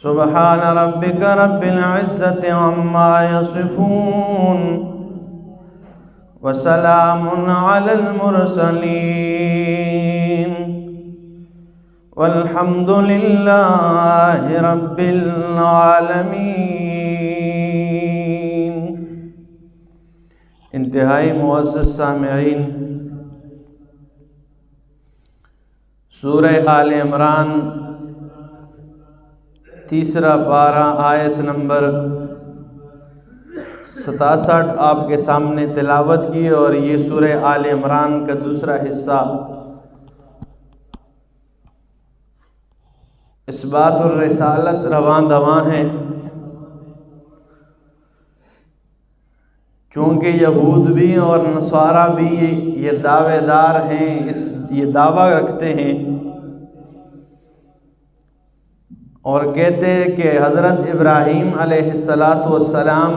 سبحان ربك رب العزة عما يصفون وسلام على المرسلين والحمد لله رب العالمين۔ انتہائی معزز سامعین، سورہ آل عمران تیسرا پارہ آیت نمبر 67 آپ کے سامنے تلاوت کی، اور یہ سورہ آل عمران کا دوسرا حصہ اثبات الرسالت رواں دواں ہے۔ چونکہ یہود بھی اور نصارہ بھی یہ دعوے دار ہیں، یہ دعویٰ رکھتے ہیں اور کہتے ہیں کہ حضرت ابراہیم علیہ السلام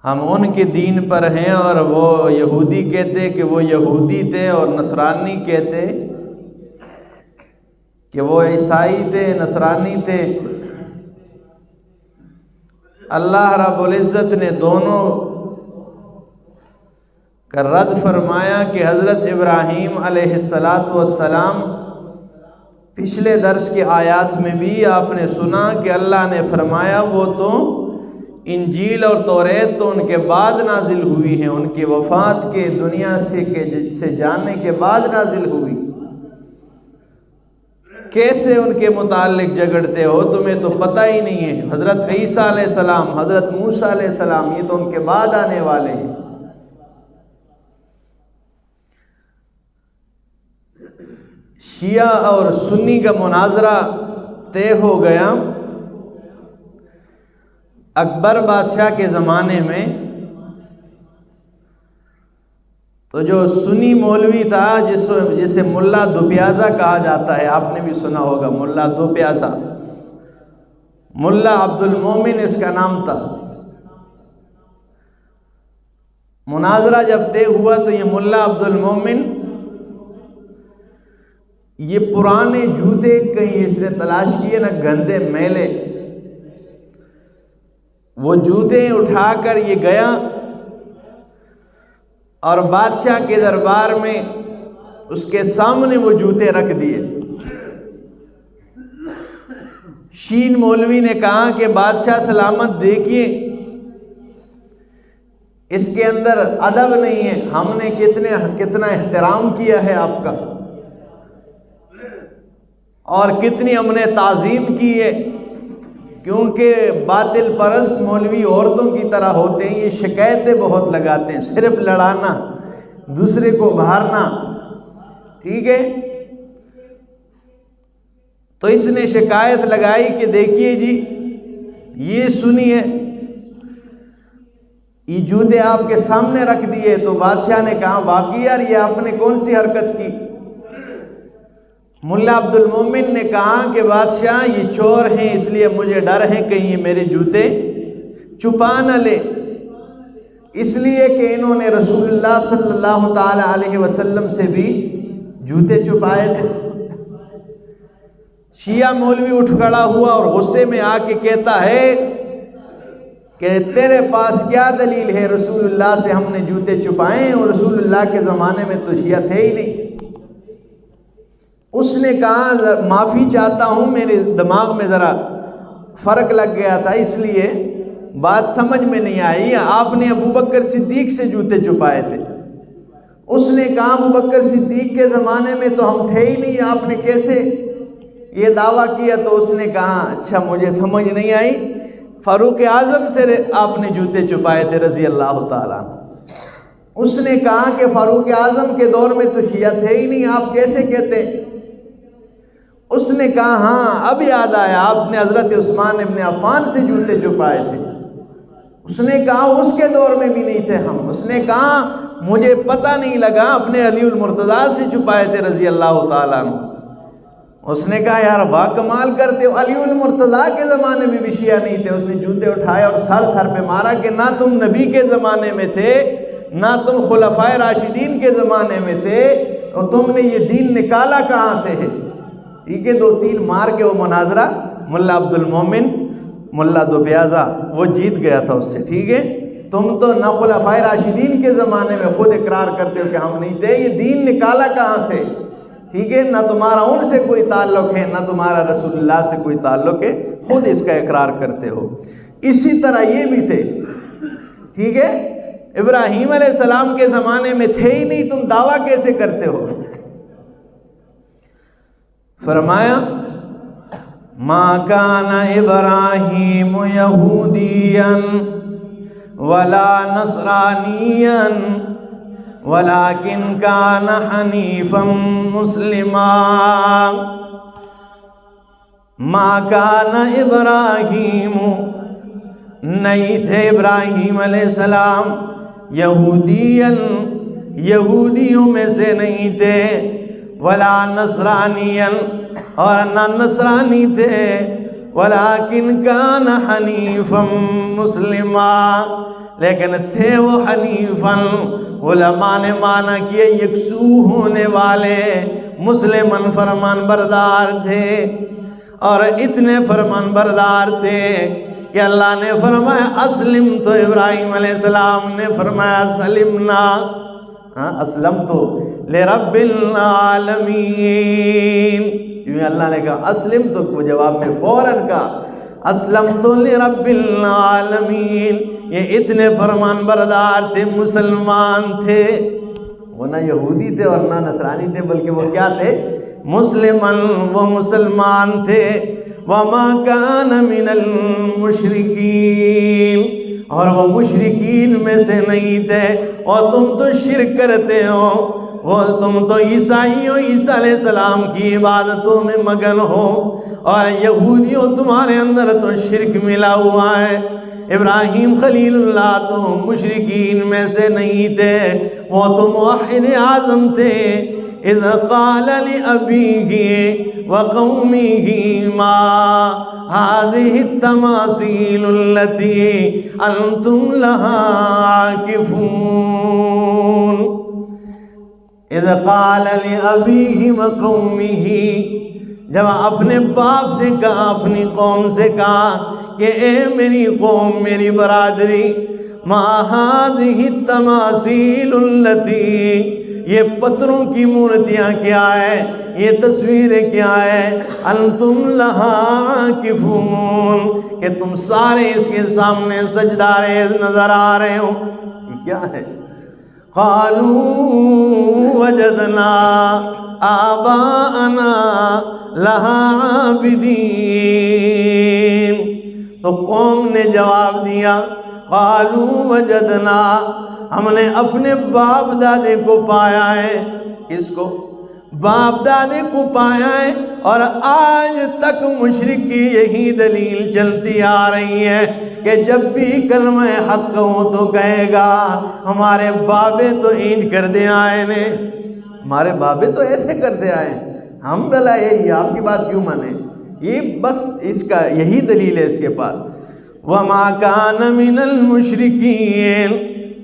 ہم ان کے دین پر ہیں، اور وہ یہودی کہتے کہ وہ یہودی تھے، اور نصرانی کہتے کہ وہ عیسائی تھے، نصرانی تھے۔ اللہ رب العزت نے دونوں کا رد فرمایا کہ حضرت ابراہیم علیہ السلام، پچھلے درس کی آیات میں بھی آپ نے سنا کہ اللہ نے فرمایا وہ تو انجیل اور توریت تو ان کے بعد نازل ہوئی ہیں، ان کی وفات کے دنیا سے جانے کے بعد نازل ہوئی۔ کیسے ان کے متعلق جھگڑتے ہو؟ تمہیں تو پتہ ہی نہیں ہے۔ حضرت عیسیٰ علیہ السلام، حضرت موسیٰ علیہ السلام، یہ تو ان کے بعد آنے والے ہیں۔ شیعہ اور سنی کا مناظرہ طے ہو گیا۔ اکبر بادشاہ کے زمانے میں تو جو سنی مولوی تھا، جسے ملا دو پیازا کہا جاتا ہے، آپ نے بھی سنا ہوگا، ملا دو پیازا، ملا عبد المومن اس کا نام تھا۔ مناظرہ جب طے ہوا تو یہ ملا عبد المومن یہ پرانے جوتے کہیں اس نے تلاش کیے نا، گندے میلے، وہ جوتے اٹھا کر یہ گیا اور بادشاہ کے دربار میں اس کے سامنے وہ جوتے رکھ دیے۔ شین مولوی نے کہا کہ بادشاہ سلامت، دیکھیے اس کے اندر ادب نہیں ہے، ہم نے کتنا احترام کیا ہے آپ کا، اور کتنی ہم نے تعظیم کی ہے، کیونکہ باطل پرست مولوی عورتوں کی طرح ہوتے ہیں، یہ شکایتیں بہت لگاتے ہیں، صرف لڑانا، دوسرے کو بھارنا، ٹھیک ہے۔ تو اس نے شکایت لگائی کہ دیکھیے جی، یہ سنیے، یہ جوتے آپ کے سامنے رکھ دیے۔ تو بادشاہ نے کہا واقعی یار یہ آپ نے کون سی حرکت کی؟ ملا عبد المومن نے کہا کہ بادشاہ یہ چور ہیں، اس لیے مجھے ڈر ہے کہیں یہ میرے جوتے چھپا نہ لے، اس لیے کہ انہوں نے رسول اللہ صلی اللہ تعالی علیہ وسلم سے بھی جوتے چھپائے تھے۔ شیعہ مولوی اٹھ کھڑا ہوا اور غصے میں آ کے کہتا ہے کہ تیرے پاس کیا دلیل ہے؟ رسول اللہ سے ہم نے جوتے چھپائے ہیں، اور رسول اللہ کے زمانے میں تو شیعہ تھے ہی نہیں۔ اس نے کہا معافی چاہتا ہوں، میرے دماغ میں ذرا فرق لگ گیا تھا، اس لیے بات سمجھ میں نہیں آئی۔ آپ نے ابوبکر صدیق سے جوتے چھپائے تھے۔ اس نے کہا ابوبکر صدیق کے زمانے میں تو ہم تھے ہی نہیں، آپ نے کیسے یہ دعویٰ کیا؟ تو اس نے کہا اچھا مجھے سمجھ نہیں آئی، فاروق اعظم سے آپ نے جوتے چھپائے تھے رضی اللہ تعالیٰ عنہ۔ اس نے کہا کہ فاروق اعظم کے دور میں تو شیعہ تھے ہی نہیں، آپ کیسے کہتے؟ اس نے کہا ہاں اب یاد آیا، آپ نے حضرت عثمان ابن عفان سے جوتے چھپائے تھے۔ اس نے کہا اس کے دور میں بھی نہیں تھے ہم۔ اس نے کہا مجھے پتہ نہیں لگا، اپنے علی المرتضیٰ سے چھپائے تھے رضی اللہ تعالیٰ عنہ۔ اس نے کہا یار واہ کمال کرتے ہو، علی المرتضیٰ کے زمانے میں بھی شیعہ نہیں تھے۔ اس نے جوتے اٹھائے اور سر پہ مارا کہ نہ تم نبی کے زمانے میں تھے، نہ تم خلفائے راشدین کے زمانے میں تھے، اور تم نے یہ دین نکالا کہاں سے ہے؟ ٹھیک ہے، 2-3 مار کے وہ مناظرہ ملا عبد المومن ملا دو پیازا وہ جیت گیا تھا اس سے. ٹھیک ہے، تم تو نہ خلفائے راشدین کے زمانے میں خود اقرار کرتے ہو کہ ہم نہیں تھے، یہ دین نکالا کہاں سے؟ ٹھیک ہے، نہ تمہارا ان سے کوئی تعلق ہے نہ تمہارا رسول اللہ سے کوئی تعلق ہے، خود اس کا اقرار کرتے ہو. اسی طرح یہ بھی تھے. ٹھیک ہے، ابراہیم علیہ السلام کے زمانے میں تھے ہی نہیں، تم دعویٰ کیسے کرتے ہو؟ فرمایا ما کان ابراہیم یہودیا ولا نصرانیا ولکن کان حنیفا مسلما. ما کان ابراہیم، نہیں تھے ابراہیم علیہ السلام، یہودین، یہودیوں میں سے نہیں تھے، ولا نصرانین، اور نہ نصرانی تھے، ولیکن کان حنیفا مسلما، لیکن تھے وہ حنیفا، علماء نے معنی کیے یکسو ہونے والے، مسلمن فرمان بردار تھے. اور اتنے فرمان بردار تھے کہ اللہ نے فرمایا اسلم، تو ابراہیم علیہ السلام نے فرمایا سلمنا، اسلم تو لرب العالمین. یوں اللہ نے کہا اسلم، تو وہ جواب میں فوراً کہا اسلم تو لرب العالمین. یہ اتنے فرمان بردار تھے، مسلمان تھے، وہ نہ یہودی تھے اور نہ نصرانی تھے، بلکہ وہ کیا تھے؟ مسلمان، وہ مسلمان تھے. وما کان من المشرکین، اور وہ مشرکین میں سے نہیں تھے. اور تم تو شرک کرتے ہو، وہ تم تو عیسائیوں عیسیٰ علیہ السلام کی عبادتوں میں مگن ہو، اور یہودیوں تمہارے اندر تو شرک ملا ہوا ہے. ابراہیم خلیل اللہ تو مشرکین میں سے نہیں تھے، وہ تو موحد اعظم تھے. اذ قال لأبيه وقومه ما هذه التماثيل التي أنتم لها عاكفون. اذ قال لأبيه وقومه، جب اپنے باپ سے کہا، اپنی قوم سے کہا کہ اے میری قوم، میری برادری، ما هذه التماثيل التي، یہ پتھروں کی مورتیاں کیا ہے، یہ تصویریں کیا ہے، انتم لہا عاکفون، کہ تم سارے اس کے سامنے سجدہ ریز نظر آ رہے ہو. یہ کیا ہے؟ قالوا وجدنا آباءنا لہا عابدین. تو قوم نے جواب دیا قالوا وجدنا، ہم نے اپنے باپ دادے کو پایا ہے. کس کو؟ باپ دادے کو پایا ہے. اور آج تک مشرک کی یہی دلیل چلتی آ رہی ہے کہ جب بھی کلمہ حق ہو تو کہے گا ہمارے بابے تو اینج کر دے آئے نے، ہمارے بابے تو ایسے کرتے آئے، ہم بلا یہی آپ کی بات کیوں مانیں؟ یہ بس اس کا یہی دلیل ہے اس کے پاس. وما کان من المشرکین،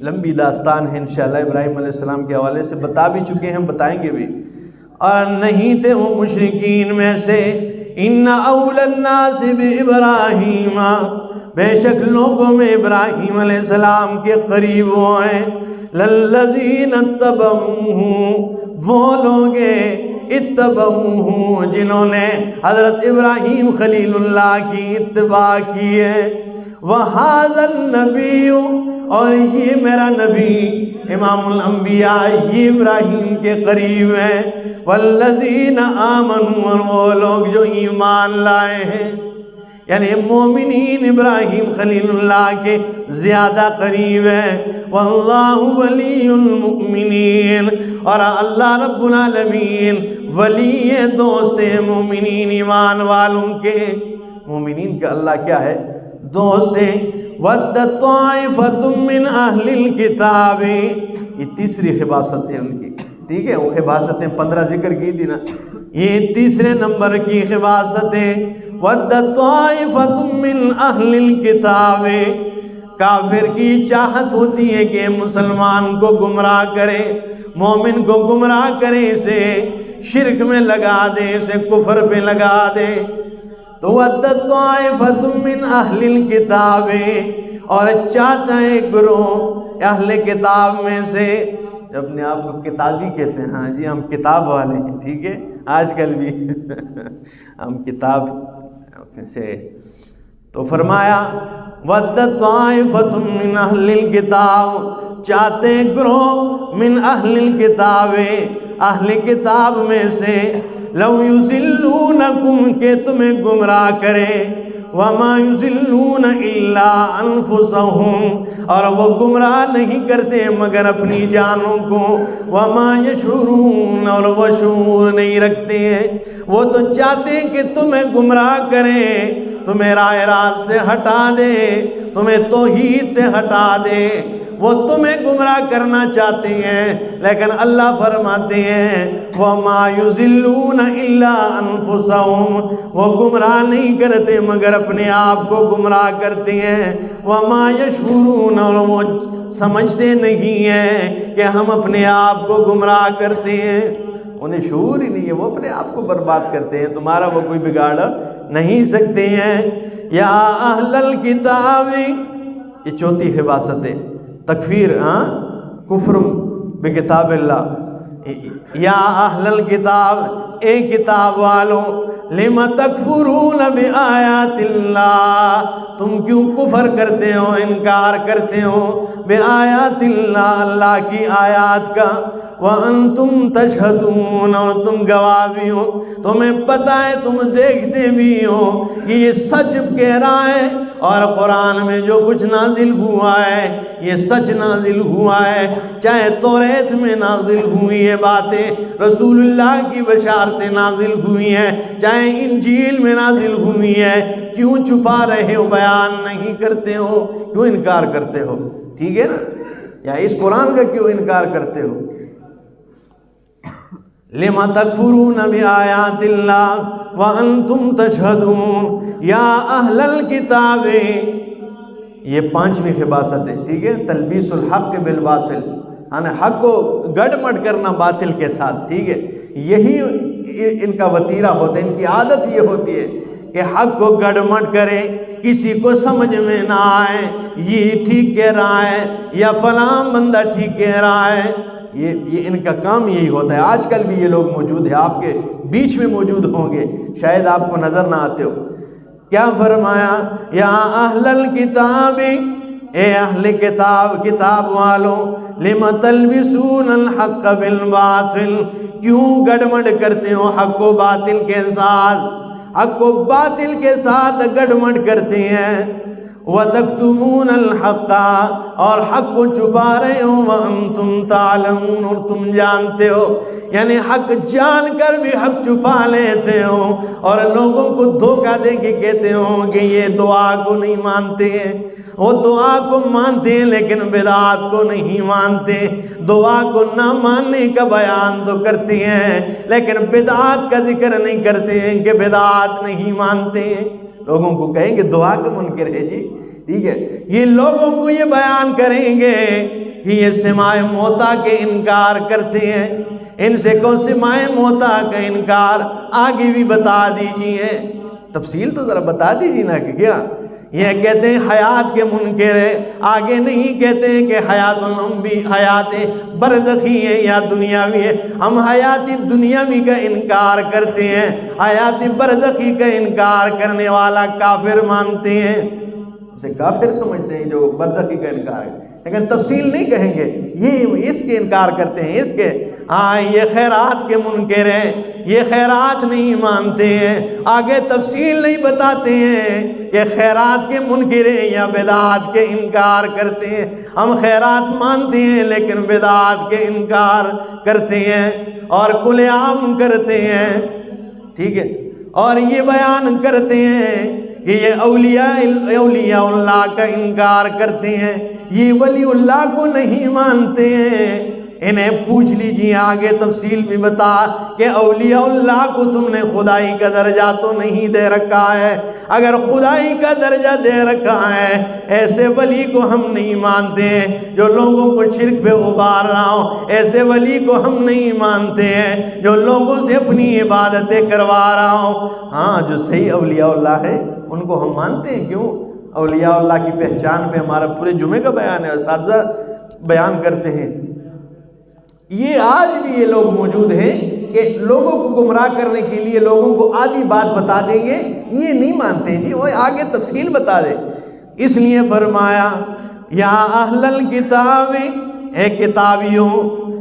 لمبی داستان ہے انشاءاللہ، ابراہیم علیہ السلام کے حوالے سے بتا بھی چکے ہیں، بتائیں گے بھی. اور نہیں تھے وہ مشرکین میں سے. ان اول الناس بابراہیم، بے شک لوگوں میں ابراہیم علیہ السلام کے قریب وہ ہیں. للذین اتبعوہ، وہ لوگ اتبعوہ جنہوں نے حضرت ابراہیم خلیل اللہ کی اتباع کی ہے. وہذا النبی، اور یہ میرا نبی امام الانبیاء یہ ابراہیم کے قریب ہیں. والذین آمنوا، اور وہ لوگ جو ایمان لائے ہیں، یعنی مومنین ابراہیم خلیل اللہ کے زیادہ قریب ہیں. واللہ ولی المؤمنین، اور اللہ رب العالمین ولی دوست مومنین ایمان والوں کے. مومنین کا اللہ کیا ہے؟ دوست ہیں. وَدَّ طَائِفَةٌ مِّنْ أَهْلِ الْكِتَابِ، یہ تیسری خباست ہے ان کی. ٹھیک ہے، وہ خباستیں 15 ذکر کی تھی نا، یہ تیسرے نمبر کی خباست ہے. وَدَّ طَائِفَةٌ مِّنْ أَهْلِ الْكِتَابِ، کافر کی چاہت ہوتی ہے کہ مسلمان کو گمراہ کرے، مومن کو گمراہ کرے اسے. شرک میں لگا دیں، اسے کفر پہ لگا دیں۔ تو وَدَّتْ طَائِفَةٌ مِّنْ أَهْلِ الْكِتَابِ، اور چاہتا ہے گروہ اہل کتاب میں سے، اپنے آپ کو کتابی کہتے ہیں، ہاں جی ہم کتاب والے ہیں، ٹھیک ہے، آج کل بھی ہم کتاب سے۔ تو فرمایا وَدَّتْ طَائِفَةٌ مِّنْ أَهْلِ الْكِتَابِ، چاہتے گروہ من اہل الکتاب، اہل کتاب میں سے، لَوْ يُضِلُّونَكُمْ کہ تمہیں گمراہ کریں، وَمَا يُضِلُّونَ إِلَّا أَنفُسَهُمْ، اور وہ گمراہ نہیں کرتے مگر اپنی جانوں کو، وَمَا يَشْعُرُونَ، اور وہ شعور نہیں رکھتے ہیں۔ وہ تو چاہتے ہیں کہ تمہیں گمراہ کریں، تمہیں راہ راست سے ہٹا دے، تمہیں توحید سے ہٹا دے، وہ تمہیں گمراہ کرنا چاہتے ہیں، لیکن اللہ فرماتے ہیں وَمَا يُضِلُّونَ إِلَّا أَنفُسَهُمْ، وہ گمراہ نہیں کرتے مگر اپنے آپ کو گمراہ کرتے ہیں، وَمَا يَشْعُرُونَ، اور وہ سمجھتے نہیں ہیں کہ ہم اپنے آپ کو گمراہ کرتے ہیں، انہیں شعور ہی نہیں ہے، وہ اپنے آپ کو برباد کرتے ہیں، تمہارا وہ کوئی بگاڑ نہیں سکتے ہیں۔ یا اہل الکتاب، یہ چوتھی حباست ہے، تکفیر، کفر بکتاب اللہ۔ یا اہل الکتاب، اے کتاب والوں، لم تکفرون بآیات اللہ، تم کیوں کفر کرتے ہو، انکار کرتے ہو، بآیات اللہ، اللہ کی آیات کا، وَأَنْتُمْ تَشْهَدُونَ، اور تم گواہ بھی ہو، تمہیں پتہ ہے، تم دیکھتے بھی ہو کہ یہ سچ کہہ رہا ہے، اور قرآن میں جو کچھ نازل ہوا ہے یہ سچ نازل ہوا ہے، چاہے توریت میں نازل ہوئی ہے باتیں، رسول اللہ کی بشارتیں نازل ہوئی ہیں، چاہے انجیل میں نازل ہوئی ہے، کیوں چھپا رہے ہو، بیان نہیں کرتے ہو، کیوں انکار کرتے ہو؟ ٹھیک ہے نا، یا اس قرآن کا کیوں انکار کرتے ہو؟ لِمَ تَكْفُرُونَ بِآيَاتِ اللَّهِ وَأَنْتُمْ تَشْهَدُونَ یا اہل الکتاب، یہ پانچویں حباست ہے، ٹھیک ہے، تلبیس الحق بالباطل، یعنی حق کو گڑ مٹ کرنا باطل کے ساتھ، ٹھیک ہے، یہی ان کا وتیرہ ہوتا ہے، ان کی عادت یہ ہوتی ہے کہ حق کو گڑ مٹ کریں، کسی کو سمجھ میں نہ آئے یہ ٹھیک کہہ رہا ہے یا فلاں بندہ ٹھیک کہہ رہا ہے، یہ ان کا کام یہی ہوتا ہے۔ آج کل بھی یہ لوگ موجود ہیں، آپ کے بیچ میں موجود ہوں گے، شاید آپ کو نظر نہ آتے ہو۔ کیا فرمایا؟ یا اہل الکتاب، اے اہل کتاب، کتاب والوں، لم تلبسون الحق بالباطل، کیوں گڑمڑ کرتے ہو حق و باطل کے ساتھ، حق و باطل کے ساتھ گڑمڑ کرتے ہیں، وَتَكْتُمُونَ الْحَقَّ، اور حق کو چھپا رہے ہو، وَأَنْتُمْ تَعْلَمُونَ، اور تم جانتے ہو، یعنی حق جان کر بھی حق چھپا لیتے ہو، اور لوگوں کو دھوکہ دے کے کہتے ہو کہ یہ دعا کو نہیں مانتے ہیں، وہ دعا کو مانتے ہیں لیکن بدعات کو نہیں مانتے، دعا کو نہ ماننے کا بیان تو کرتے ہیں لیکن بدعات کا ذکر نہیں کرتے ہیں کہ بدعات نہیں مانتے ہیں۔ لوگوں کو کہیں گے دعا کا منکر ہے جی، ٹھیک ہے، یہ لوگوں کو یہ بیان کریں گے کہ یہ سماع موتا کے انکار کرتے ہیں، ان سے کون سماع موتا کا انکار، آگے بھی بتا دیجئے، تفصیل تو ذرا بتا دیجئے نا کہ کیا یہ کہتے ہیں حیات کے منکر ہے، آگے نہیں کہتے ہیں کہ حیات الانبی، حیات برزخی ہے یا دنیاوی ہے، ہم حیات دنیاوی کا انکار کرتے ہیں، حیات برزخی کا انکار کرنے والا کافر مانتے ہیں، اسے کافر سمجھتے ہیں جو برزخی کا انکار ہے، لیکن تفصیل نہیں کہیں گے، یہ اس کے انکار کرتے ہیں، اس کے، ہاں یہ خیرات کے منکر ہیں، یہ خیرات نہیں مانتے ہیں، آگے تفصیل نہیں بتاتے ہیں کہ خیرات کے منکر ہیں یا بدعات کے انکار کرتے ہیں، ہم خیرات مانتے ہیں لیکن بدعات کے انکار کرتے ہیں اور کھلے عام کرتے ہیں، ٹھیک ہے، اور یہ بیان کرتے ہیں کہ یہ اولیاء اللہ کا انکار کرتے ہیں، یہ ولی اللہ کو نہیں مانتے ہیں، انہیں پوچھ لیجیے آگے تفصیل بھی بتا کہ اولیاء اللہ کو تم نے خدائی کا درجہ تو نہیں دے رکھا ہے، اگر خدائی کا درجہ دے رکھا ہے ایسے ولی کو ہم نہیں مانتے ہیں جو لوگوں کو شرک پہ ابھار رہا ہو، ایسے ولی کو ہم نہیں مانتے ہیں جو لوگوں سے اپنی عبادتیں کروا رہا ہو۔ ہاں جو صحیح اولیاء اللہ ہے ان کو ہم مانتے ہیں۔ کیوں؟ اولیاء اللہ کی پہچان پہ ہمارا پورے جمعے کا بیان ہے، اساتذہ بیان کرتے ہیں۔ یہ آج بھی یہ لوگ موجود ہیں کہ لوگوں کو گمراہ کرنے کے لیے لوگوں کو آدھی بات بتا دیں گے، یہ نہیں مانتے جی، وہ آگے تفصیل بتا دے۔ اس لیے فرمایا یا اہل الکتاب، اے کتابیوں،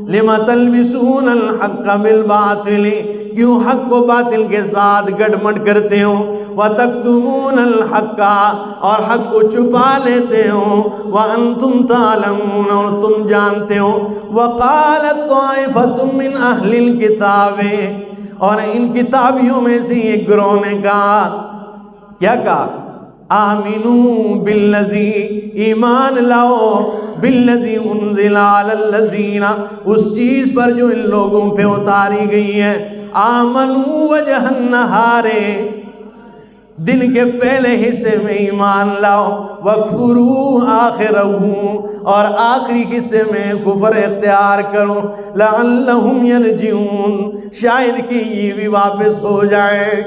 لم تلبسون الحق بالباطل، کیوں حق کو باطل کے ساتھ گڑمٹ کرتے ہو، وتکتمون الحق، اور حق کو چھپا لیتے ہو، وانتم تعلمون، اور تم جانتے ہو۔ وقالت طائفۃ من اہل الکتاب، اور ان کتابیوں میں سے ایک گروہ نے کہا، کیا کہا؟ آمنو بالذی، ایمان لاؤ، بالذی انزل علی الذین، اس چیز پر جو ان لوگوں پہ اتاری گئی ہے، آمنو وجہ النہار، دن کے پہلے حصے میں ایمان لاؤ، وکفروا آخرہ، اور آخری حصے میں کفر اختیار کرو، لعلہم یرجعون، شاید کہ یہ بھی واپس ہو جائے۔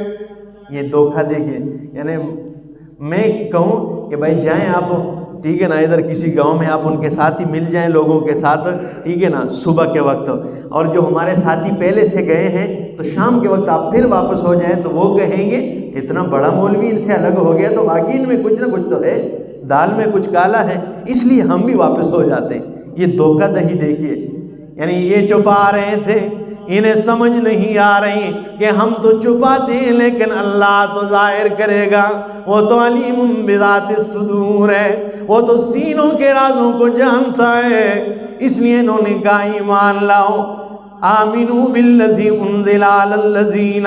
یہ دھوکہ دیکھیں، یعنی میں کہوں کہ بھائی جائیں آپ، ٹھیک ہے نا، ادھر کسی گاؤں میں آپ ان کے ساتھ ہی مل جائیں لوگوں کے ساتھ، ٹھیک ہے نا، صبح کے وقت، اور جو ہمارے ساتھی پہلے سے گئے ہیں تو شام کے وقت آپ پھر واپس ہو جائیں تو وہ کہیں گے اتنا بڑا مولوی ان سے الگ ہو گیا تو واقعی ان میں کچھ نہ کچھ تو ہے، دال میں کچھ کالا ہے، اس لیے ہم بھی واپس ہو جاتے ہیں۔ یہ دھوکہ دہی دیکھیے، یعنی یہ چھپا رہے تھے، انہیں سمجھ نہیں آ رہی کہ ہم تو چھپاتے ہیں لیکن اللہ تو ظاہر کرے گا، وہ تو علیم بذات الصدور ہے، وہ تو سینوں کے رازوں کو جانتا ہے۔ اس لیے انہوں نے کہا ایمان لاؤ، آمنو بالذی انزل علی الذین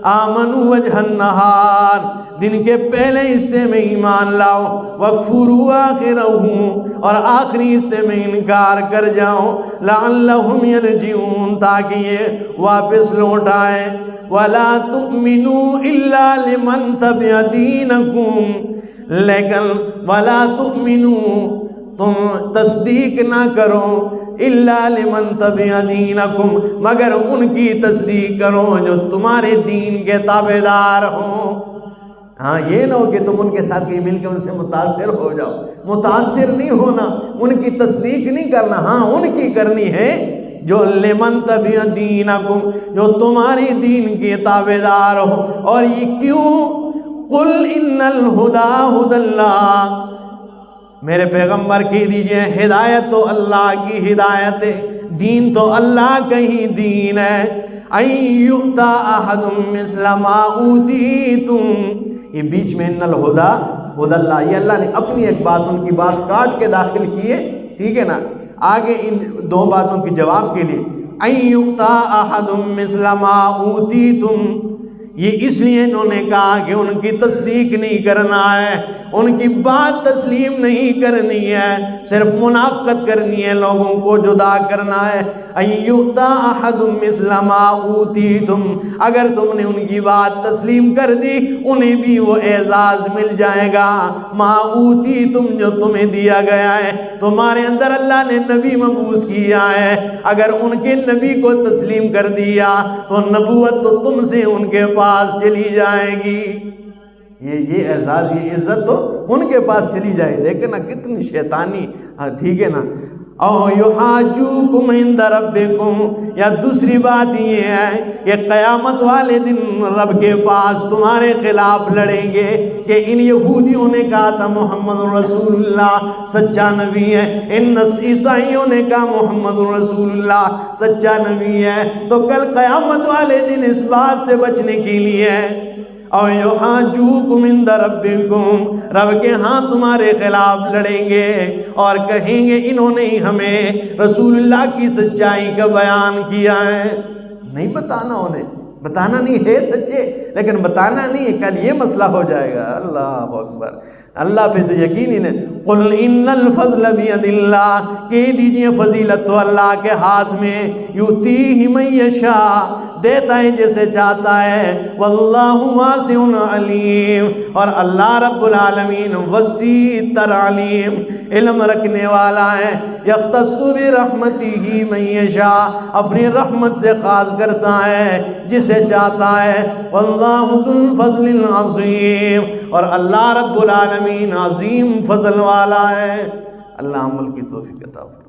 آمنوا وجہ النہار، دن کے پہلے حصے میں ایمان لاؤ، وکفروا آخرہ، اور آخری حصے میں انکار کر جاؤ، لعلہم یرجعون، تاکہ یہ واپس لوٹ آئے۔ ولا تؤمنوا الا لمن تبع دینکم، لیکن ولا تؤمنوا، تم تصدیق نہ کرو، الا لمن تبع دینکم، مگر ان کی تصدیق کرو جو تمہارے دین کے تابعدار ہوں۔ ہاں یہ نہ ہو کہ تم ان کے ساتھ کہیں مل کے ان سے متاثر ہو جاؤ، متاثر نہیں ہونا، ان کی تصدیق نہیں کرنا، ہاں ان کی کرنی ہے جو لمن تبع دینکم، جو تمہاری دین کے تابعدار ہو۔ اور یہ کیوں؟ قل ان الہدی ھدی اللہ، میرے پیغمبر کہہ دیجئے ہدایت تو اللہ کی ہدایت ہے، دین تو اللہ کا ہی دین ہے۔ ان یؤتی احد مثل ما اوتیتم، یہ بیچ میں ان الہدی ھدی اللہ، یہ اللہ نے اپنی ایک بات، ان کی بات کاٹ کے داخل کی ہے، ٹھیک ہے نا، آگے ان دو باتوں کے جواب کے لیے ان یؤتی احد مثل ما اوتیتم، یہ اس لیے انہوں نے کہا کہ ان کی تصدیق نہیں کرنا ہے، ان کی بات تسلیم نہیں کرنی ہے، صرف منافقت کرنی ہے، لوگوں کو جدا کرنا ہے۔ ان یؤتی احد مثل ما اوتیتم، اگر تم نے ان کی بات تسلیم کر دی انہیں بھی وہ اعزاز مل جائے گا، ما اوتیتم، جو تمہیں دیا گیا ہے، تمہارے اندر اللہ نے نبی مبعوث کیا ہے، اگر ان کے نبی کو تسلیم کر دیا تو نبوت تو تم سے ان کے پاس چلی جائے گی۔ یہ اعزاز، یہ عزت تو ان کے پاس چلی جائے، دیکھیں نا کتنی شیطانی، ٹھیک ہے نا۔ او یحاجوکم عند ربکم، یا دوسری بات یہ ہے کہ قیامت والے دن رب کے پاس تمہارے خلاف لڑیں گے کہ ان یہودیوں نے کہا تھا محمد رسول اللہ سچا نبی ہے، ان عیسائیوں نے کہا محمد رسول اللہ سچا نبی ہے، تو کل قیامت والے دن اس بات سے بچنے کے لیے او یحاجوکم عند ربکم، رب کے ہاں تمہارے خلاف لڑیں گے اور کہیں گے انہوں نے ہمیں رسول اللہ کی سچائی کا بیان کیا ہے، نہیں بتانا، انہیں بتانا نہیں ہے سچے، لیکن بتانا نہیں ہے کل یہ مسئلہ ہو جائے گا۔ اللہ اکبر، اللہ پہ تو یقین ہی نہیں۔ قل ان الفضل بید اللہ، کہہ دیجئے فضیلت تو اللہ کے ہاتھ میں، یؤتیہ من یشاء، دیتا ہے جسے چاہتا ہے، واللہ واسع علیم، اور اللہ رب العالمین وسیع تر علیم، علم رکھنے والا ہے۔ یختص برحمتہ من یشاء، اپنی رحمت سے خاص کرتا ہے جسے چاہتا ہے، واللہ ذو الفضل العظیم، اور اللہ رب العالمین عظیم فضل والا ہے۔ اللہ عمل کی توفیق عطا فرمائے۔